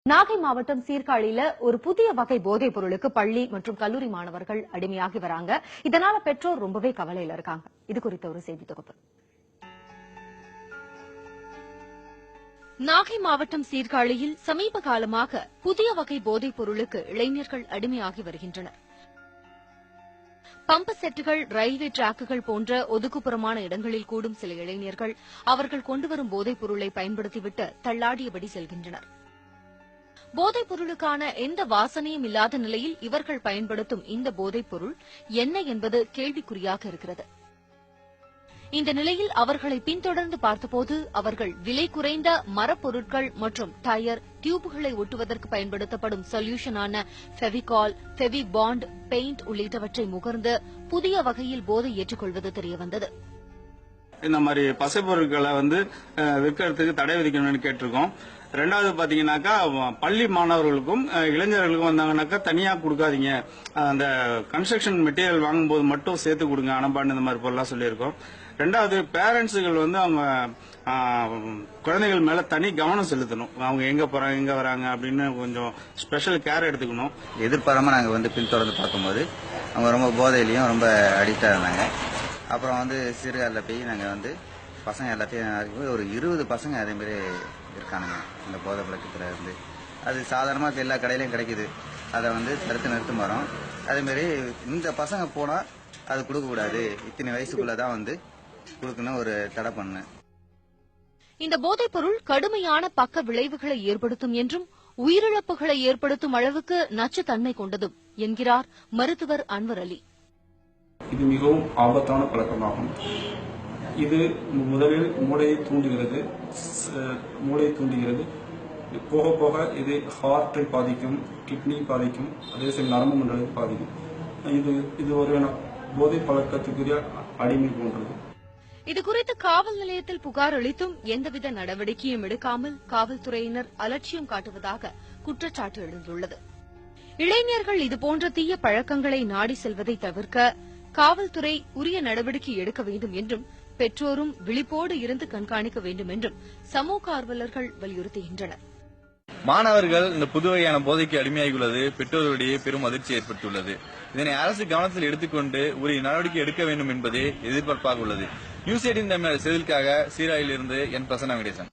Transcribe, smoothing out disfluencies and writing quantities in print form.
நாகை மாவட்டம் சீர்காழியில ஒரு புதிய வகை போதைப் பொருளுக்கு பள்ளி மற்றும் கல்லூரி மாணவர்கள் அடிமையாகி வராங்க. இதனால பெற்றோர் ரொம்பவே கவலையில இருக்காங்க. இது குறித்த ஒரு செய்தி தொகுப்பு. நாகை மாவட்டம் சீர்காழியில் சமீப காலமாக புதிய வகை போதைப் பொருளுக்கு இளைஞர்கள் அடிமையாகி வருகின்றனர். பம்பு செட்டுகள், ரயில்வே டிராக்குகள் போன்ற ஒதுக்குப்புறமான இடங்களில் கூடும் சில இளைஞர்கள் அவர்கள் கொண்டுவரும் போதைப் பொருளை பயன்படுத்திவிட்டு தள்ளாடியபடி செல்கின்றனர். போதைப் பொருளுக்கான எந்த வாசனையும் இல்லாத நிலையில் இவர்கள் பயன்படுத்தும் இந்த போதைப் பொருள் என்ன என்பது கேள்விக்குறியாக இருக்கிறது. இந்த நிலையில் அவர்களை பின்தொடர்ந்து பார்த்தபோது அவர்கள் விலை குறைந்த மரப்பொருட்கள் மற்றும் டயர், டியூப்களை ஒட்டுவதற்கு பயன்படுத்தப்படும் சொல்யூஷனான ஃபெவிகால், ஃபெவிபாண்ட், பெயிண்ட் உள்ளிட்டவற்றை முகர்ந்து புதிய வகையில் போதை ஏற்றுக்கொள்வது தெரியவந்தது. இந்த மாதிரி பசை பொருட்களை விற்கிறதுக்கு தடை விதிக்கணும்னு கேட்டிருக்கோம். ரெண்டாவது பாத்தீங்கன்னாக்கா பள்ளி மாணவர்களுக்கும் இளைஞர்களுக்கும் வந்தாங்கன்னாக்கா தனியா கொடுக்காதீங்க, அந்த கன்ஸ்ட்ரக்ஷன் மெட்டீரியல் வாங்கும்போது மட்டும் சேர்த்து கொடுங்க அனபாண்டு இந்த மாதிரி பொருளாக சொல்லியிருக்கோம். ரெண்டாவது பேரண்ட்ஸுகள் அவங்க குழந்தைகள் மேல தனி கவனம் செலுத்தணும். அவங்க எங்க போறாங்க எங்க வராங்க அப்படின்னு கொஞ்சம் ஸ்பெஷல் கேர் எடுத்துக்கணும். எதிர்பாராம நாங்க பின்தொடர்ந்து பார்க்கும்போது அவங்க ரொம்ப போதையிலையும் ரொம்ப அடிக்டா இருந்தாங்க. அப்புறம் சீர்காழியில் போய் நாங்க பசங்க எல்லாத்தையும் ஒரு 20 பசங்க அதே மாதிரி இருக்கானுங்க. இந்த போதை பழக்கத்துல அது சாதாரணமாக எல்லா கடையிலையும் கிடைக்குது. அதை தடுத்து நிறுத்தும் வரோம். அதே மாதிரி இந்த பசங்க போனா அது கொடுக்க கூடாது, இத்தனை வயசுக்குள்ளதான் கொடுக்கணும் ஒரு தடை பண்ணு. இந்த போதைப் பொருள் கடுமையான பக்க விளைவுகளை ஏற்படுத்தும் என்றும் உயிரிழப்புகளை ஏற்படுத்தும் அளவுக்கு நச்சுத்தன்மை கொண்டதும் என்கிறார் மருத்துவர் அன்வர் அலி. இது மிகவும் ஆபத்தான பழக்கமாகும். இது முதலில் மூளையை தூண்டுகிறது. போக போக இது ஹார்ட்டை பாதிக்கும், கிட்னி பாதிக்கும், அதே சமயம் நரம்பு மண்டலத்தை பாதிக்கும். இது ஒரு போதை பழக்கத்துக்குரிய அடிமை போன்றது. இதுகுறித்து காவல் நிலையத்தில் புகார் அளித்தும் எந்தவித நடவடிக்கையும் எடுக்காமல் காவல்துறையினர் அலட்சியம் காட்டுவதாக குற்றச்சாட்டு எழுந்துள்ளது. இளைஞர்கள் இதுபோன்ற தீய பழக்கங்களை நாடி செல்வதை தவிர்க்க காவல்துறை உரிய நடவடிக்கை எடுக்க வேண்டும் என்றும் பெற்றோரும் விழிப்போடு இருந்து கண்காணிக்க வேண்டும் என்றும் சமூக ஆர்வலர்கள் வலியுறுத்துகின்றனர். மாணவர்கள் இந்த புது வகையான போதைக்கு அடிமையாகியுள்ளது பெற்றோர்களிடையே பெரும் அதிர்ச்சி ஏற்பட்டுள்ளது. இதனை அரசு கவனத்தில் எடுத்துக்கொண்டு உரிய நடவடிக்கை எடுக்க வேண்டும் என்பதே எதிர்பார்ப்பாக உள்ளது. நியூஸ் 18 தமிழர் செய்திகளுக்காக சீர்காழியிலிருந்து என் பிரசன்னா வெங்கடேசன்.